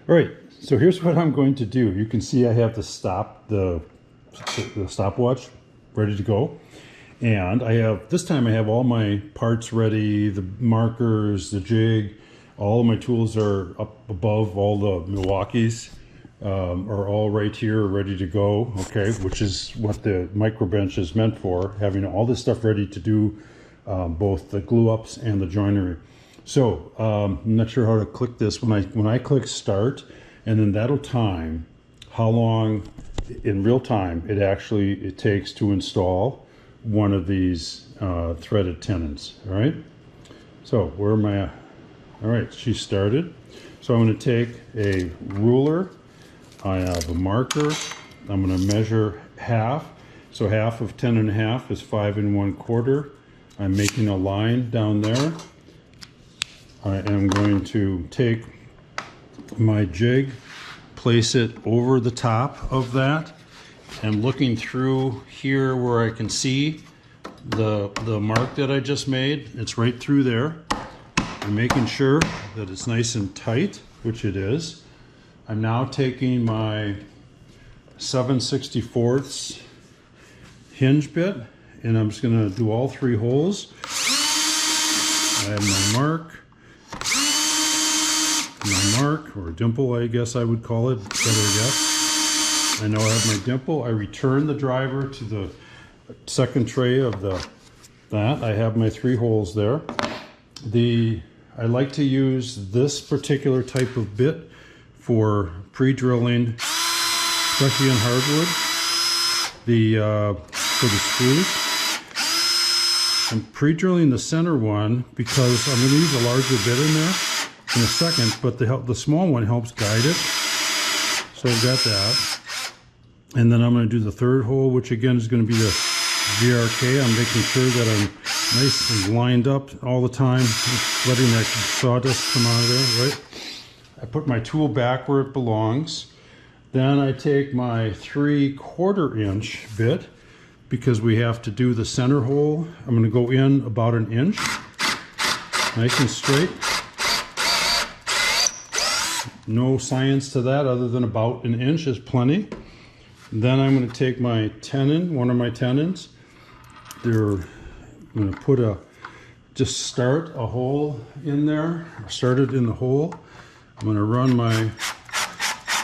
All right, so here's what I'm going to do. You can see I have the stopwatch ready to go. And this time I have all my parts ready, the markers, the jig, all of my tools are up above, all the Milwaukees are all right here, ready to go, okay, which is what the micro bench is meant for, having all this stuff ready to do both the glue ups and the joinery. So I'm not sure how to click this. When I click start, and then that'll time how long in real time it takes to install one of these threaded tenons. All right, so where am I? All right, she started. So I'm going to take a ruler. I have a marker. I'm going to measure half. So half of 10.5 is 5 1/4. I'm making a line down there. I am going to take my jig, place it over the top of that, and looking through here where I can see the mark that I just made, it's right through there. I'm making sure that it's nice and tight, which it is. I'm now taking my 7/64 hinge bit, and I'm just going to do all 3 holes. I have my mark, or dimple, I guess I would call it, better yet. I know I have my dimple. I return the driver to the second tray of that. I have my 3 holes there. I like to use this particular type of bit for pre-drilling, especially in hardwood, for the screws. I'm pre-drilling the center one because I'm going to use a larger bit in there in a second, but the small one helps guide it. So I've got that. And then I'm going to do the third hole, which again is going to be the VRK. I'm making sure that I'm nice and lined up all the time, letting that sawdust come out of there, right? I put my tool back where it belongs. Then I take my 3/4 inch bit, because we have to do the center hole. I'm going to go in about 1 inch, nice and straight. No science to that other than about 1 inch is plenty. Then I'm going to take my tenon, one of my tenons. I'm going to just start a hole in there, start it in the hole. I'm going to run my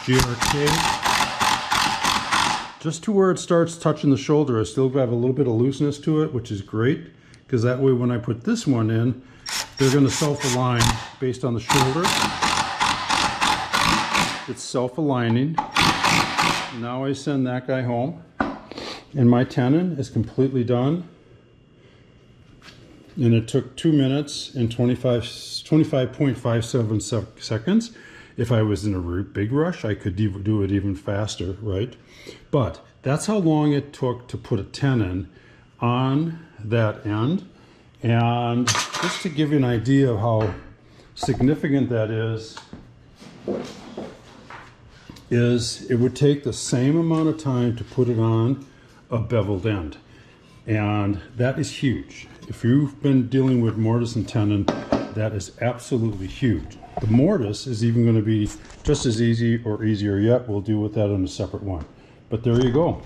GRK just to where it starts touching the shoulder. I still have a little bit of looseness to it, which is great, because that way when I put this one in, they're going to self-align based on the shoulder. It's self-aligning. Now I send that guy home, and my tenon is completely done. And it took 2 minutes and 25.57 seconds. If I was in a big rush, I could do it even faster, right? But that's how long it took to put a tenon on that end. And just to give you an idea of how significant that is it would take the same amount of time to put it on a beveled end. And that is huge. If you've been dealing with mortise and tenon, that is absolutely huge. The mortise is even going to be just as easy or easier yet. We'll deal with that on a separate one. But there you go.